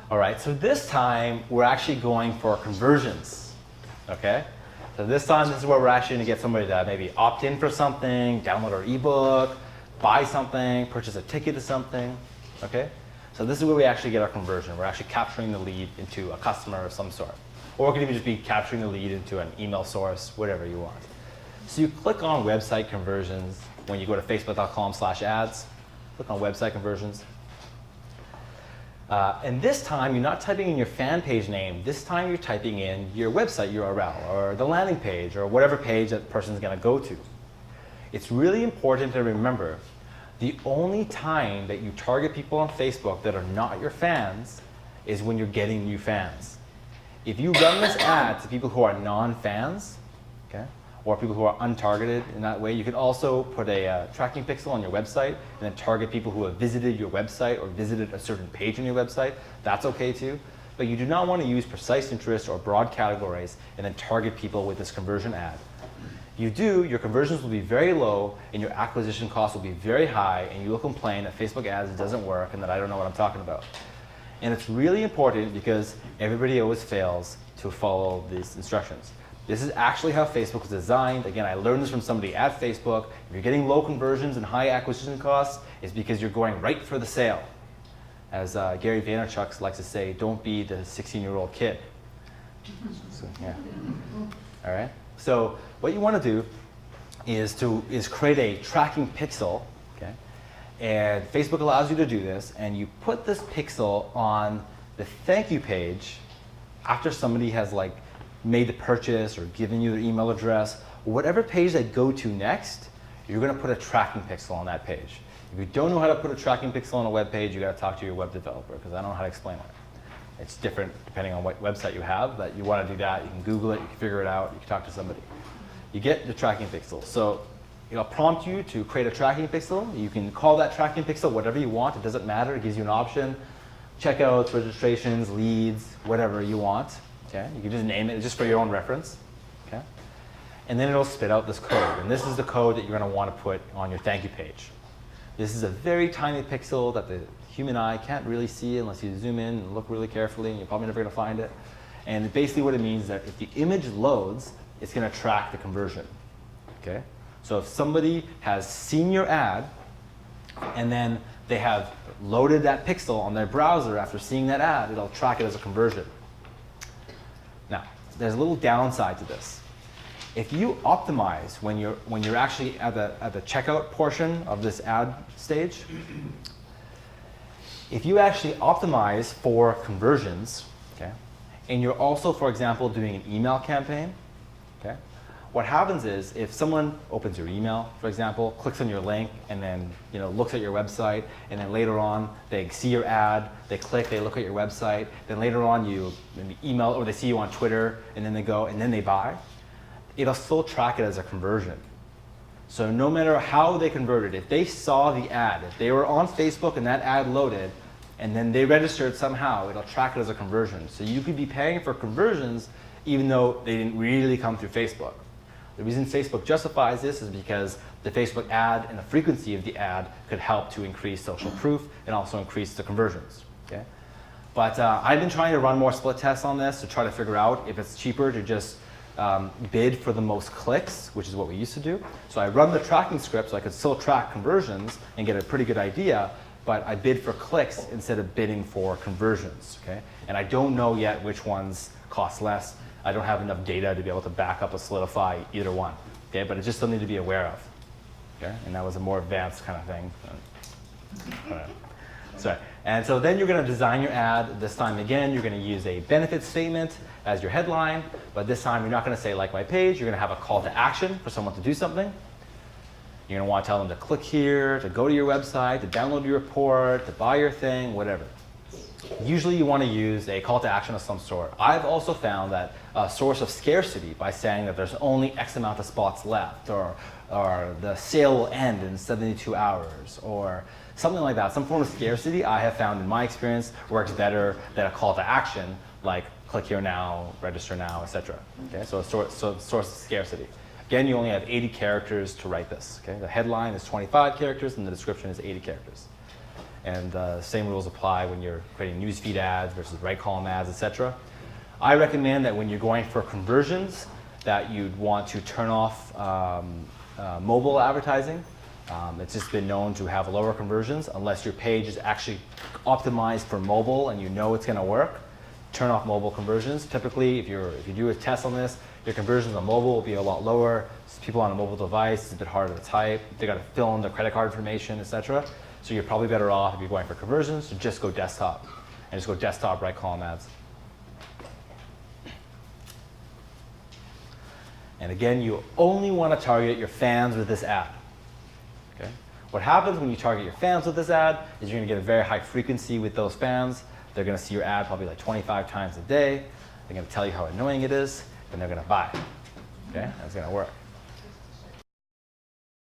All right, so this time we're actually going for conversions, okay? So this time, this is where we're actually going to get somebody to maybe opt in for something, download our ebook, buy something, purchase a ticket to something, okay? So this is where we actually get our conversion. We're actually capturing the lead into a customer of some sort. Or it could even just be capturing the lead into an email source, whatever you want. So you click on website conversions when you go to facebook.com/ads, click on website conversions. And this time, you're not typing in your fan page name. This time, you're typing in your website URL or the landing page or whatever page that person's going to go to. It's really important to remember the only time that you target people on Facebook that are not your fans is when you're getting new fans. If you run this ad to people who are non-fans, okay, or people who are untargeted in that way, you can also put a tracking pixel on your website and then target people who have visited your website or visited a certain page on your website. That's okay too. But you do not want to use precise interest or broad categories and then target people with this conversion ad. You do, your conversions will be very low and your acquisition costs will be very high, and you will complain that Facebook ads doesn't work and that I don't know what I'm talking about. And it's really important because everybody always fails to follow these instructions. This is actually how Facebook was designed. Again, I learned this from somebody at Facebook. If you're getting low conversions and high acquisition costs, it's because you're going right for the sale. As Gary Vaynerchuk likes to say, don't be the 16-year-old kid. So, yeah. All right. So what you want to do is create a tracking pixel, okay? And Facebook allows you to do this, and you put this pixel on the thank you page after somebody has made the purchase or given you their email address, or whatever page they go to next, you're going to put a tracking pixel on that page. If you don't know how to put a tracking pixel on a web page, you got to talk to your web developer, because I don't know how to explain it. It's different depending on what website you have, but you want to do that. You can Google it, you can figure it out, you can talk to somebody. You get the tracking pixel. So it'll prompt you to create a tracking pixel. You can call that tracking pixel whatever you want. It doesn't matter. It gives you an option. Checkouts, registrations, leads, whatever you want. Okay? You can just name it just for your own reference. Okay? And then it'll spit out this code. And this is the code that you're going to want to put on your thank you page. This is a very tiny pixel that the human eye can't really see unless you zoom in and look really carefully, and you're probably never going to find it. And basically what it means is that if the image loads, it's going to track the conversion. Okay? So if somebody has seen your ad, and then they have loaded that pixel on their browser after seeing that ad, it'll track it as a conversion. Now, there's a little downside to this. If you optimize when you're actually at the checkout portion of this ad stage, if you actually optimize for conversions, okay, and you're also, for example, doing an email campaign, okay, what happens is if someone opens your email, for example, clicks on your link, and then looks at your website, and then later on they see your ad, they click, they look at your website, then later on you email, or they see you on Twitter, and then they go and then they buy, it'll still track it as a conversion. So no matter how they converted, if they saw the ad, if they were on Facebook and that ad loaded, and then they registered somehow, it'll track it as a conversion. So you could be paying for conversions even though they didn't really come through Facebook. The reason Facebook justifies this is because the Facebook ad and the frequency of the ad could help to increase social proof and also increase the conversions. Okay? But I've been trying to run more split tests on this to try to figure out if it's cheaper to just bid for the most clicks, which is what we used to do. So I run the tracking script so I could still track conversions and get a pretty good idea, but I bid for clicks instead of bidding for conversions. Okay? And I don't know yet which ones cost less. I don't have enough data to be able to back up or solidify either one. Okay? But it's just something to be aware of. Okay? And that was a more advanced kind of thing. All right. Sorry. And so then you're going to design your ad. This time again, you're going to use a benefit statement as your headline, but this time you're not going to say like my page. You're going to have a call to action for someone to do something. You're going to want to tell them to click here, to go to your website, to download your report, to buy your thing, whatever. Usually you want to use a call to action of some sort. I've also found that a source of scarcity by saying that there's only X amount of spots left, or the sale will end in 72 hours, or something like that. Some form of scarcity I have found in my experience works better than a call to action like click here now, register now, etc. Okay, so a source of scarcity. Again, you only have 80 characters to write this. Okay, the headline is 25 characters and the description is 80 characters. And same rules apply when you're creating newsfeed ads versus right column ads, etc. I recommend that when you're going for conversions, that you'd want to turn off mobile advertising. It's just been known to have lower conversions unless your page is actually optimized for mobile and you know it's going to work. Turn off mobile conversions. Typically, if you do a test on this, your conversions on mobile will be a lot lower. So people on a mobile device, it's a bit harder to type. They got to fill in their credit card information, etc. So you're probably better off if you're going for conversions to just go desktop and just go desktop right column ads. And again, you only want to target your fans with this ad. Okay? What happens when you target your fans with this ad is you're going to get a very high frequency with those fans. They're going to see your ad probably like 25 times a day. They're going to tell you how annoying it is, and they're going to buy. Okay? That's going to work.